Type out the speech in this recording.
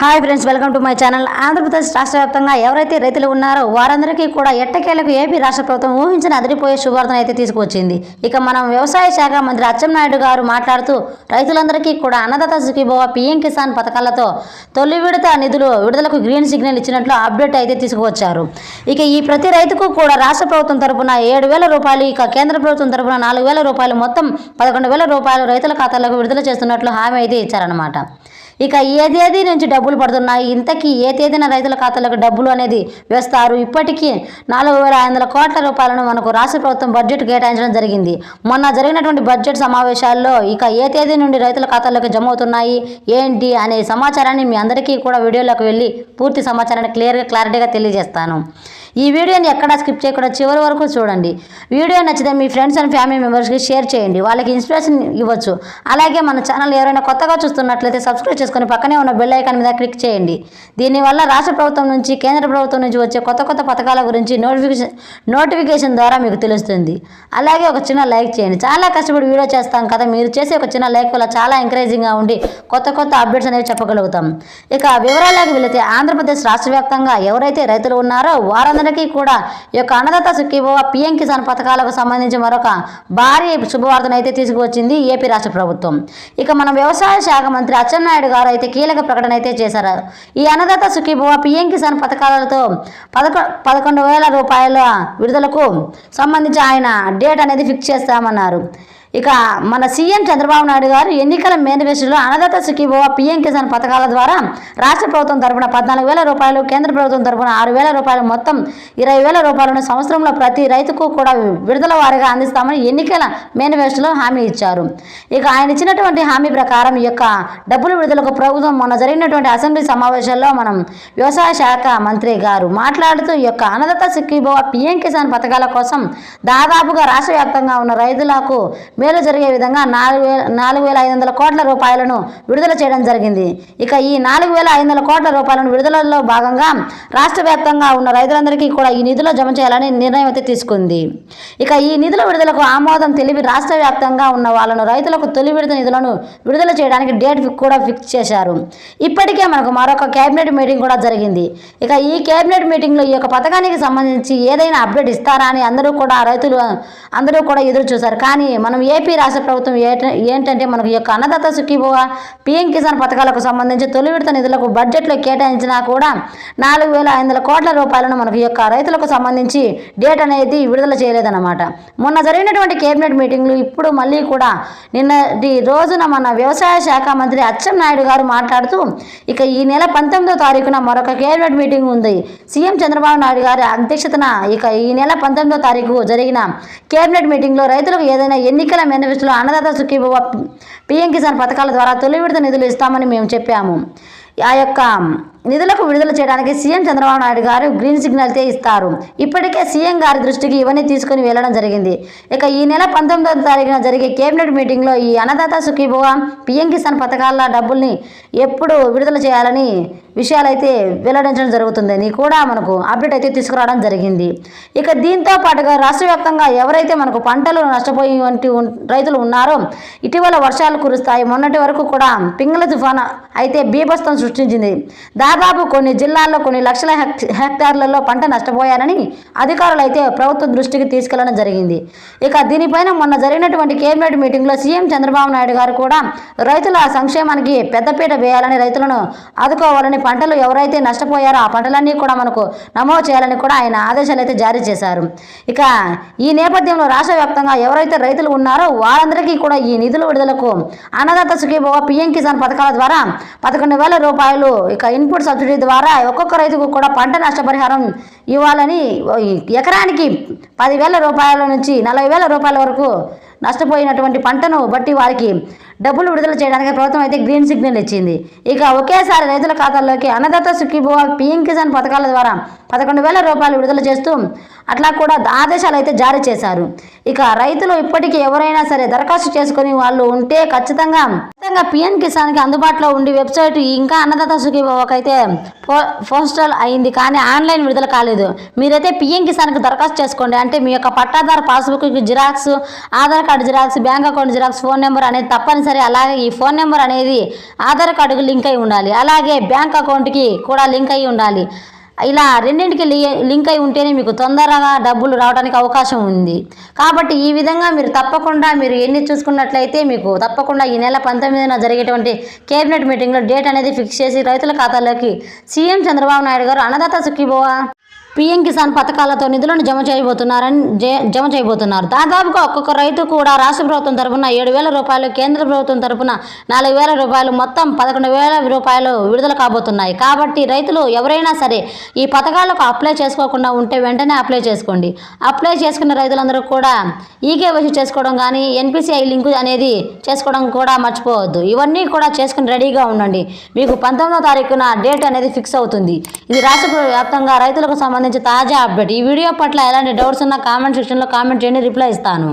Hi friends, welcome to my channel. Andhra Pradesh రాష్ట్ర వ్యాప్తంగా ఎవరైతే రైతులు ఉన్నారో వారందరికీ కూడా ఎట్టకేలకు ఏపీ రాష్ట్ర ప్రభుత్వం ఊహించిన అదిరిపోయే శుభార్తను అయితే తీసుకువచ్చింది. ఇక మనం వ్యవసాయ శాఖ మంత్రి అచ్చెన్నాయుడు గారు మాట్లాడుతూ రైతులందరికీ కూడా అన్నదాత సుఖీభవ పీఎం కిసాన్ పథకాలతో తొలి విడత నిధులు విడుదలకు గ్రీన్ సిగ్నల్ ఇచ్చినట్లు అప్డేట్ అయితే తీసుకువచ్చారు. ఇక ఈ ప్రతి రైతుకు కూడా రాష్ట్ర ప్రభుత్వం తరపున 7,000 రూపాయలు, ఇక కేంద్ర ప్రభుత్వం తరపున 4,000 రూపాయలు, మొత్తం 11,000 రూపాయలు రైతుల ఖాతాలకు విడుదల చేస్తున్నట్లు హామీ అయితే ఇచ్చారన్నమాట. ఇక ఏ తేదీ నుంచి డబ్బులు పడుతున్నాయి, ఇంతకీ ఏ తేదీన రైతుల ఖాతాలకు డబ్బులు అనేది వేస్తారు? ఇప్పటికీ 4,500 కోట్ల రూపాయలను మనకు రాష్ట్ర ప్రభుత్వం బడ్జెట్ కేటాయించడం జరిగింది. మొన్న జరిగినటువంటి బడ్జెట్ సమావేశాల్లో ఇక ఏ తేదీ నుండి రైతుల ఖాతాలకు జమ అవుతున్నాయి ఏంటి అనే సమాచారాన్ని మీ అందరికీ కూడా వీడియోలోకి వెళ్ళి పూర్తి సమాచారాన్ని క్లారిటీగా తెలియజేస్తాను. ఈ వీడియోని ఎక్కడా స్కిప్ చేయకుండా చివరి వరకు చూడండి. వీడియో నచ్చితే మీ ఫ్రెండ్స్ అండ్ ఫ్యామిలీ మెంబర్స్కి షేర్ చేయండి, వాళ్ళకి ఇన్స్పిరేషన్ ఇవ్వచ్చు. అలాగే మన ఛానల్ ఎవరైనా కొత్తగా చూస్తున్నట్లయితే సబ్స్క్రైబ్ చేసుకొని పక్కనే ఉన్న బెల్ ఐకాన్ మీద క్లిక్ చేయండి. దీనివల్ల రాష్ట్ర ప్రభుత్వం నుంచి, కేంద్ర ప్రభుత్వం నుంచి వచ్చే కొత్త పథకాల గురించి నోటిఫికేషన్ ద్వారా మీకు తెలుస్తుంది. అలాగే ఒక చిన్న లైక్ చేయండి. చాలా కష్టపడి వీడియో చేస్తాం కదా, మీరు చేసే ఒక చిన్న లైక్ వల్ల చాలా ఎంకరేజింగ్గా ఉండి కొత్త అప్డేట్స్ అనేవి చెప్పగలుగుతాం. ఇక వివరాలకు వెళితే ఆంధ్రప్రదేశ్ రాష్ట్ర వ్యాప్తంగా ఎవరైతే రైతులు ఉన్నారో వారందరికీ కూడా ఈ యొక్క అన్నదాత సుఖీభవ పీఎం కిసాన్ పథకాలకు సంబంధించి మరొక భారీ శుభవార్తను అయితే తీసుకువచ్చింది ఏపీ రాష్ట్ర ప్రభుత్వం. ఇక మన వ్యవసాయ శాఖ మంత్రి అచ్చెన్నాయుడు గారు అయితే కీలక ప్రకటన అయితే చేశారు. ఈ అన్నదాత సుఖీభవ పీఎం కిసాన్ పథకాలతో 11,000 రూపాయల విడుదలకు సంబంధించి ఆయన డేట్ అనేది ఫిక్స్ చేస్తామన్నారు. ఇక మన సీఎం చంద్రబాబు నాయుడు గారు ఎన్నికల మేనిఫెస్టోలో అన్నదాత సుఖీభవ పీఎం కిసాన్ పథకాల ద్వారా రాష్ట్ర ప్రభుత్వం తరపున 14,000 రూపాయలు, కేంద్ర ప్రభుత్వం తరపున 6,000 రూపాయలు, మొత్తం 20,000 రూపాయలను సంవత్సరంలో ప్రతి రైతుకు కూడా విడుదల వారీగా అందిస్తామని ఎన్నికల మేనిఫెస్టోలో హామీ ఇచ్చారు. ఇక ఆయన ఇచ్చినటువంటి హామీ ప్రకారం ఈ యొక్క డబ్బుల విడుదలకు ప్రభుత్వం మొన్న జరిగినటువంటి అసెంబ్లీ సమావేశాల్లో మనం వ్యవసాయ శాఖ మంత్రి గారు మాట్లాడుతూ ఈ యొక్క అన్నదాత సుఖీభవ పీఎం కిసాన్ పథకాల కోసం దాదాపుగా రాష్ట్ర వ్యాప్తంగా ఉన్న రైతులకు మేలు జరిగే విధంగా 4,500 కోట్ల రూపాయలను విడుదల చేయడం జరిగింది. ఇక ఈ 4,500 కోట్ల రూపాయలను విడుదలలో భాగంగా రాష్ట్ర వ్యాప్తంగా ఉన్న రైతులందరికీ కూడా ఈ నిధులు జమ చేయాలని నిర్ణయం అయితే తీసుకుంది. ఇక ఈ నిధుల విడుదలకు ఆమోదం తెలిపి రాష్ట్ర వ్యాప్తంగా ఉన్న వాళ్ళను రైతులకు తొలి విడత నిధులను విడుదల చేయడానికి డేట్ కూడా ఫిక్స్ చేశారు. ఇప్పటికే మనకు మరొక కేబినెట్ మీటింగ్ కూడా జరిగింది. ఇక ఈ కేబినెట్ మీటింగ్లో ఈ యొక్క పథకానికి సంబంధించి ఏదైనా అప్డేట్ ఇస్తారా అని రైతులు అందరూ కూడా ఎదురు చూశారు. కానీ మనం ఏపీ రాష్ట్ర ప్రభుత్వం ఏంటంటే మనకు ఈ యొక్క అన్నదాత సుఖీభవ పీఎం కిసాన్ పథకాలకు సంబంధించి తొలి విడత నిధులకు బడ్జెట్లో కేటాయించినా కూడా 4,500 కోట్ల రూపాయలను మనకు ఈ యొక్క రైతులకు సంబంధించి డేట్ అనేది విడుదల చేయలేదన్నమాట. మొన్న జరిగినటువంటి కేబినెట్ మీటింగ్లు ఇప్పుడు మళ్ళీ కూడా నిన్నటి రోజున మన వ్యవసాయ శాఖ మంత్రి అచ్చెన్నాయుడు గారు మాట్లాడుతూ ఇక ఈ నెల 19వ తారీఖున మరొక కేబినెట్ మీటింగ్ ఉంది. సీఎం చంద్రబాబు నాయుడు గారి అధ్యక్షతన ఇక ఈ నెల 19వ తారీఖు జరిగిన కేబినెట్ మీటింగ్లో రైతులకు ఏదైనా ఎన్నికల మేనిఫెస్టోలో అన్నదాత సుఖీభవ పీఎం కిసాన్ పథకాల ద్వారా తొలి విడత నిధులు ఇస్తామని మేము చెప్పాము. ఆ యొక్క నిధులకు విడుదల చేయడానికి సీఎం చంద్రబాబు నాయుడు గారు గ్రీన్ సిగ్నల్ అయితే ఇస్తారు. ఇప్పటికే సీఎం గారి దృష్టికి ఇవన్నీ తీసుకుని వెళ్ళడం జరిగింది. ఇక ఈ నెల 19వ తారీఖున జరిగే కేబినెట్ మీటింగ్లో ఈ అన్నదాత సుఖీభవ పీఎం కిసాన్ పథకాల డబ్బుల్ని ఎప్పుడు విడుదల చేయాలని విషయాలైతే వెల్లడించడం జరుగుతుందని కూడా మనకు అప్డేట్ అయితే తీసుకురావడం జరిగింది. ఇక దీంతో పాటుగా రాష్ట్ర వ్యాప్తంగా ఎవరైతే మనకు పంటలు నష్టపోయినటువంటి రైతులు ఉన్నారో ఇటీవల వర్షాలు కురుస్తాయి. మొన్నటి వరకు కూడా పింగళ తుఫాను అయితే బీభత్సం సృష్టించింది. దాదాపు కొన్ని జిల్లాల్లో కొన్ని లక్షల హెక్టార్లలో పంట నష్టపోయారని అధికారులు అయితే ప్రభుత్వ దృష్టికి తీసుకెళ్లడం జరిగింది. ఇక దీనిపైన మొన్న జరిగినటువంటి కేబినెట్ మీటింగ్లో సీఎం చంద్రబాబు నాయుడు గారు కూడా రైతుల సంక్షేమానికి పెద్దపీట వేయాలని, రైతులను ఆదుకోవాలని, పంటలు ఎవరైతే నష్టపోయారో ఆ పంటలన్నీ కూడా మనకు నమోదు చేయాలని కూడా ఆయన ఆదేశాలు అయితే జారీ చేశారు. ఇక ఈ నేపథ్యంలో రాష్ట్ర వ్యాప్తంగా ఎవరైతే రైతులు ఉన్నారో వారందరికీ కూడా ఈ నిధుల విడుదలకు అన్నదాత సుఖీభవ పీఎం కిసాన్ పథకాల ద్వారా 11,000 రూపాయలు, ఇక ఇన్పుట్ సబ్సిడీ ద్వారా ఒక్కొక్క రైతుకు కూడా పంట నష్టపరిహారం ఇవ్వాలని, ఎకరానికి 10,000 రూపాయల నుంచి 40,000 రూపాయల వరకు నష్టపోయినటువంటి పంటను బట్టి వారికి డబ్బులు విడుదల చేయడానికి ప్రభుత్వం అయితే గ్రీన్ సిగ్నల్ ఇచ్చింది. ఇక ఒకేసారి రైతుల ఖాతాల్లోకి అన్నదాత సుఖీభవ పీఎం కిసాన్ పథకాల ద్వారా 11,000 రూపాయలు విడుదల చేస్తూ అట్లా కూడా ఆదేశాలు అయితే జారీ చేశారు. ఇక రైతులు ఇప్పటికీ ఎవరైనా సరే దరఖాస్తు చేసుకుని వాళ్ళు ఉంటే ఖచ్చితంగా పీఎం కిసాన్కి అందుబాటులో ఉండి వెబ్సైట్ ఇంకా అన్నదాత సుఖీభవకి అయితే పోస్టల్ అయింది, కానీ ఆన్లైన్ విడుదల కాలేదు. మీరైతే పీఎం కిసాన్కి దరఖాస్తు చేసుకోండి. అంటే మీ యొక్క పట్టాదారు passbook xerox, Aadhaar card xerox, bank account xerox, phone number అనేది తప్పనిసరి. అలాగే ఈ ఫోన్ నెంబర్ అనేది ఆధార్ కార్డుకు లింక్ అయి ఉండాలి. అలాగే బ్యాంక్ అకౌంట్కి కూడా లింక్ అయి ఉండాలి. ఇలా రెండింటికి లింక్ అయి ఉంటేనే మీకు తొందరగా డబ్బులు రావడానికి అవకాశం ఉంది. కాబట్టి ఈ విధంగా మీరు ఎన్ని చూసుకున్నట్లయితే మీకు తప్పకుండా ఈ నెల 19న జరిగేటువంటి కేబినెట్ మీటింగ్లో డేట్ అనేది ఫిక్స్ చేసి రైతుల ఖాతాలోకి సీఎం చంద్రబాబు నాయుడు గారు అన్నదాత సుఖీభవ, పీఎం కిసాన్ పథకాలతో నిధులను జమ చేయబోతున్నారు. దాదాపుగా ఒక్కొక్క రైతు కూడా రాష్ట్ర ప్రభుత్వం తరపున 7,000 రూపాయలు, కేంద్ర ప్రభుత్వం తరపున 4,000 రూపాయలు, మొత్తం 11,000 రూపాయలు విడుదల కాబోతున్నాయి. కాబట్టి రైతులు ఎవరైనా సరే ఈ పథకాలకు అప్లై చేసుకోకుండా ఉంటే వెంటనే అప్లై చేసుకోండి. అప్లై చేసుకున్న రైతులందరూ కూడా ఈకేవైసీ చేసుకోవడం కానీ, ఎన్పిసిఐ లింకు అనేది చేసుకోవడం కూడా మర్చిపోవద్దు. ఇవన్నీ కూడా చేసుకుని రెడీగా ఉండండి. మీకు 19వ తారీఖున డేట్ అనేది ఫిక్స్ అవుతుంది. ఇది రాష్ట్ర వ్యాప్తంగా రైతులకు సంబంధించి తాజా అప్డేట్. ఈ వీడియో పట్ల ఎలాంటి డౌట్స్ ఉన్నా కామెంట్ సెక్షన్లో కామెంట్ చేయండి, రిప్లై ఇస్తాను.